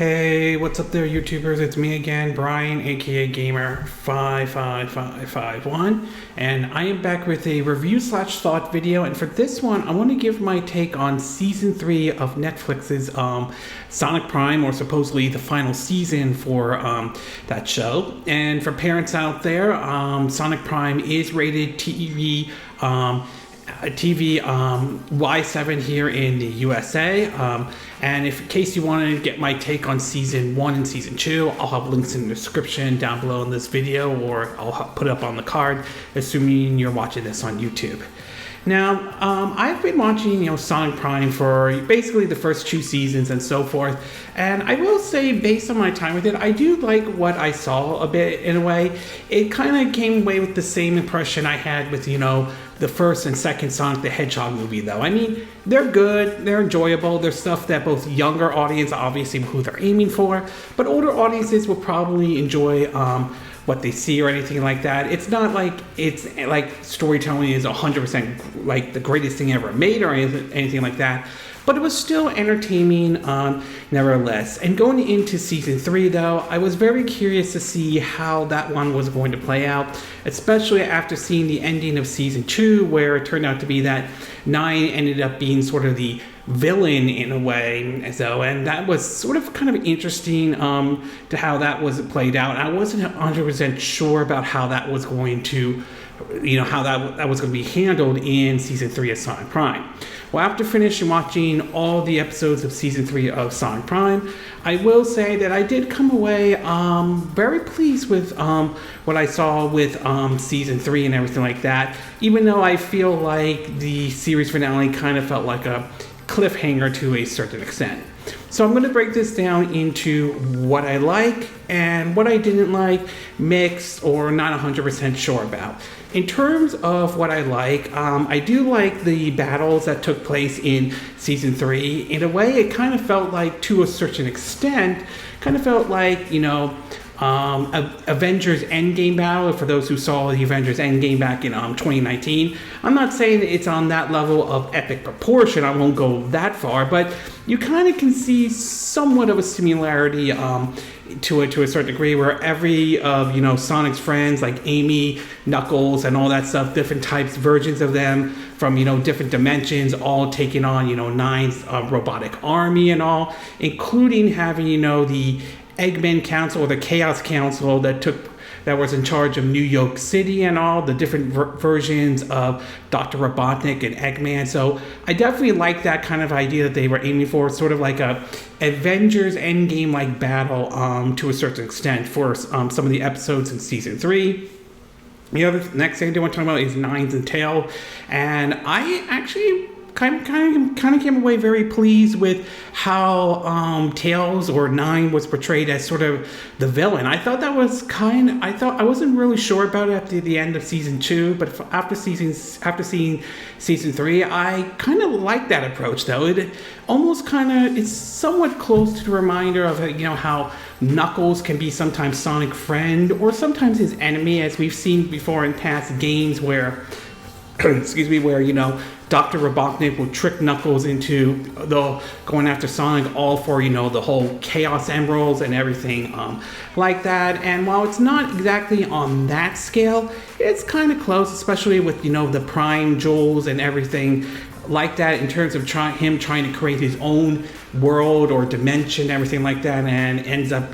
Hey, what's up there, YouTubers? It's me again, Brian, aka Gamer55551, and I am back with a review/thought video. And for this one, I want to give my take on season 3 of Netflix's Sonic Prime, or supposedly the final season for that show. And for parents out there, Sonic Prime is rated TV Y7 here in the USA. And in case you want to get my take on season 1 and season 2, I'll have links in the description down below in this video, or I'll put it up on the card, assuming you're watching this on YouTube. Now, I've been watching, Sonic Prime for basically the first 2 seasons and so forth, and I will say, based on my time with it, I do like what I saw a bit in a way. It kind of came away with the same impression I had with, the first and second Sonic the Hedgehog movie, though. I mean, they're good, they're enjoyable, they're stuff that both younger audience, obviously who they're aiming for, but older audiences will probably enjoy what they see or anything like that. It's not like storytelling is 100% like the greatest thing ever made or anything like that, but it was still entertaining nevertheless. And going into season 3, though, I was very curious to see how that one was going to play out, especially after seeing the ending of season 2, where it turned out to be that 9 ended up being sort of the villain in a way. So, and that was sort of kind of interesting to how that was played out. I wasn't 100% sure about how that was going to, how that was going to be handled in season 3 of Sonic Prime. Well, after finishing watching all the episodes of season 3 of Sonic Prime, I will say that I did come away very pleased with what I saw with season 3 and everything like that, even though I feel like the series finale kind of felt like a cliffhanger to a certain extent. So I'm going to break this down into what I like and what I didn't like, mixed or not 100% sure about. In terms of what I like, I do like the battles that took place in season 3. In a way, it kind of felt like, to a certain extent, Avengers Endgame battle, for those who saw the Avengers Endgame back in 2019. I'm not saying it's on that level of epic proportion, I won't go that far, but you kind of can see somewhat of a similarity to a certain degree, where every of Sonic's friends, like Amy, Knuckles, and all that stuff, different types, versions of them from different dimensions, all taking on Nine's robotic army and all, including having the Eggman Council, or the Chaos Council, that was in charge of New York City and all the different versions of Dr. Robotnik and Eggman. So I definitely like that kind of idea that they were aiming for, sort of like a Avengers Endgame-like battle to a certain extent for some of the episodes in season 3. The next thing I do want to talk about is Nines and Tail, and I actually kind of came away very pleased with how Tails, or Nine, was portrayed as sort of the villain. I thought that was I wasn't really sure about it after the end of season 2, but after seeing season 3, I kind of like that approach, though. It's somewhat close to the reminder of how Knuckles can be sometimes Sonic's friend or sometimes his enemy, as we've seen before in past games where where Dr. Robotnik will trick Knuckles into going after Sonic, all for the whole Chaos Emeralds and everything like that. And while it's not exactly on that scale, it's kind of close, especially with the Prime Jewels and everything like that, in terms of him trying to create his own world or dimension, everything like that, and ends up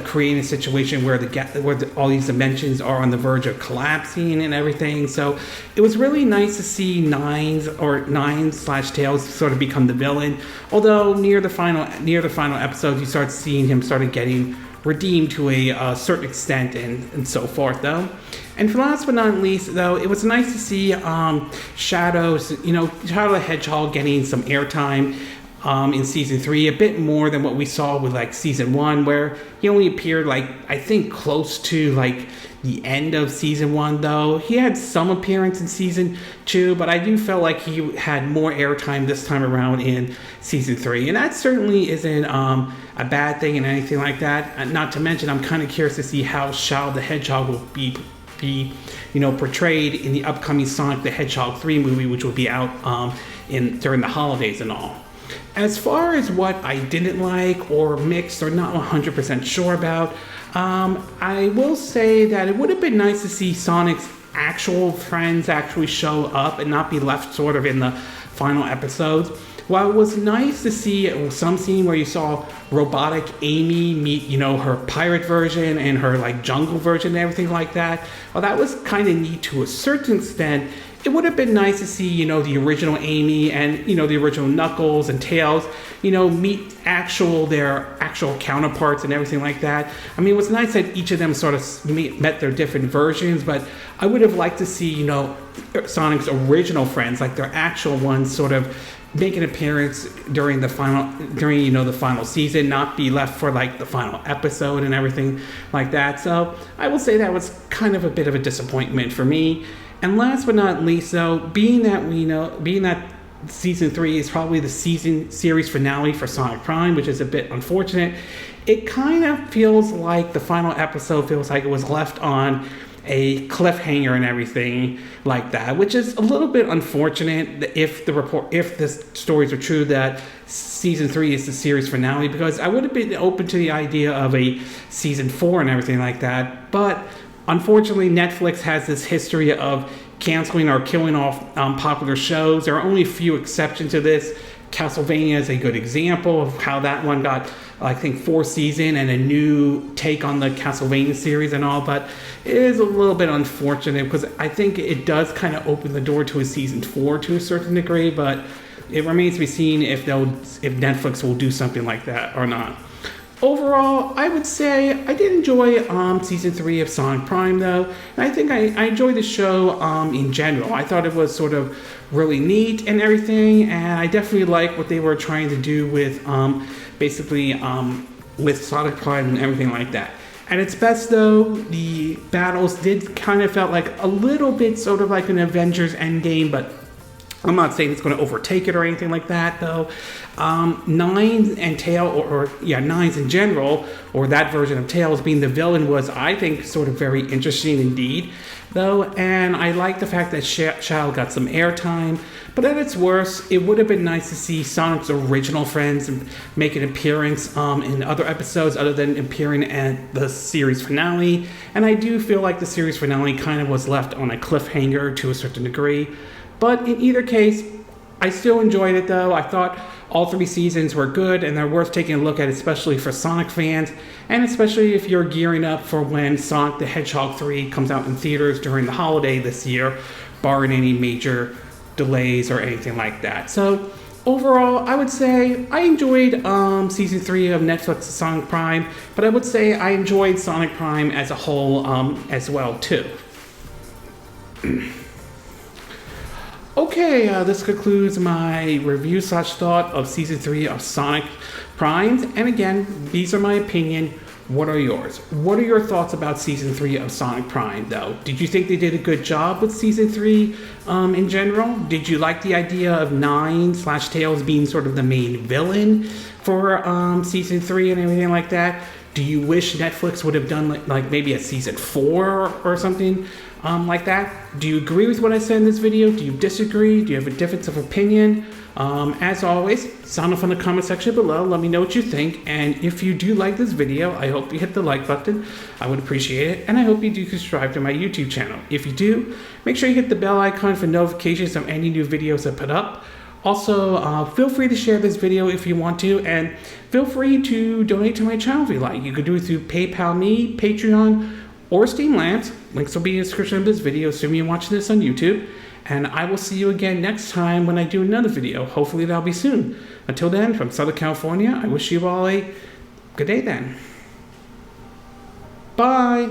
creating a situation where all these dimensions are on the verge of collapsing and everything. So it was really nice to see Nine/Tails sort of become the villain. Although near the final episodes, you start seeing him started getting redeemed to a certain extent and so forth, though. And for last but not least, though, it was nice to see Shadow the Hedgehog getting some airtime in season 3, a bit more than what we saw with season 1, where he only appeared I think close to the end of season 1, though. He had some appearance in season 2, but I do feel like he had more airtime this time around in season 3, and that certainly isn't a bad thing and anything like that. Not to mention, I'm kind of curious to see how Shadow the Hedgehog will be portrayed in the upcoming Sonic the Hedgehog 3 movie, which will be out during the holidays and all. As far as what I didn't like or mixed or not 100% sure about, I will say that it would have been nice to see Sonic's actual friends actually show up and not be left sort of in the final episodes. While it was nice to see some scene where you saw robotic Amy meet, her pirate version and her like jungle version and everything like that, well, that was kind of neat to a certain extent. It would have been nice to see, the original Amy and, the original Knuckles and Tails, meet their actual counterparts and everything like that. I mean, it was nice that each of them sort of met their different versions, but I would have liked to see, Sonic's original friends, like their actual ones, sort of make an appearance during the final season, not be left for like the final episode and everything like that. So I will say that was kind of a bit of a disappointment for me. And last but not least, though, being that season 3 is probably the series finale for Sonic Prime, which is a bit unfortunate, it kind of feels like the final episode feels like it was left on a cliffhanger and everything like that, which is a little bit unfortunate if the stories are true that season 3 is the series finale, because I would have been open to the idea of a season 4 and everything like that. But unfortunately, Netflix has this history of canceling or killing off popular shows. There are only a few exceptions to this. Castlevania is a good example of how that one got, I think, 4th season and a new take on the Castlevania series and all, but it is a little bit unfortunate because I think it does kind of open the door to a season 4 to a certain degree, but it remains to be seen if Netflix will do something like that or not. Overall, I would say I did enjoy season 3 of Sonic Prime, though, and I think I enjoyed the show in general. I thought it was sort of really neat and everything, and I definitely like what they were trying to do with with Sonic Prime and everything like that. At its best, though, the battles did kind of felt like a little bit sort of like an Avengers Endgame, but I'm not saying it's going to overtake it or anything like that, though. Nines and Tails, Nines in general, or that version of Tails being the villain was, I think, sort of very interesting indeed, though. And I like the fact that Shadow got some airtime. But at its worst, it would have been nice to see Sonic's original friends make an appearance in other episodes other than appearing at the series finale. And I do feel like the series finale kind of was left on a cliffhanger to a certain degree. But in either case, I still enjoyed it, though. I thought all 3 seasons were good and they're worth taking a look at, especially for Sonic fans, and especially if you're gearing up for when Sonic the Hedgehog 3 comes out in theaters during the holiday this year, barring any major delays or anything like that. So overall, I would say I enjoyed season 3 of Netflix's Sonic Prime, but I would say I enjoyed Sonic Prime as a whole as well, too. Okay, this concludes my review/thought of Season 3 of Sonic Prime. And again, these are my opinion. What are yours? What are your thoughts about Season 3 of Sonic Prime, though? Did you think they did a good job with Season 3 in general? Did you like the idea of Nine/Tails being sort of the main villain for Season 3 and everything like that? Do you wish Netflix would have done like maybe a Season 4 or something like that? Do you agree with what I said in this video? Do you disagree? Do you have a difference of opinion? As always, sound off in the comment section below. Let me know what you think. And if you do like this video, I hope you hit the like button. I would appreciate it. And I hope you do subscribe to my YouTube channel. If you do, make sure you hit the bell icon for notifications of any new videos I put up. Also, feel free to share this video if you want to, and feel free to donate to my channel if you like. You could do it through PayPal Me, Patreon, or Steam Lamps. Links will be in the description of this video, assuming you're watching this on YouTube. And I will see you again next time when I do another video. Hopefully that'll be soon. Until then, from Southern California, I wish you all a good day then. Bye!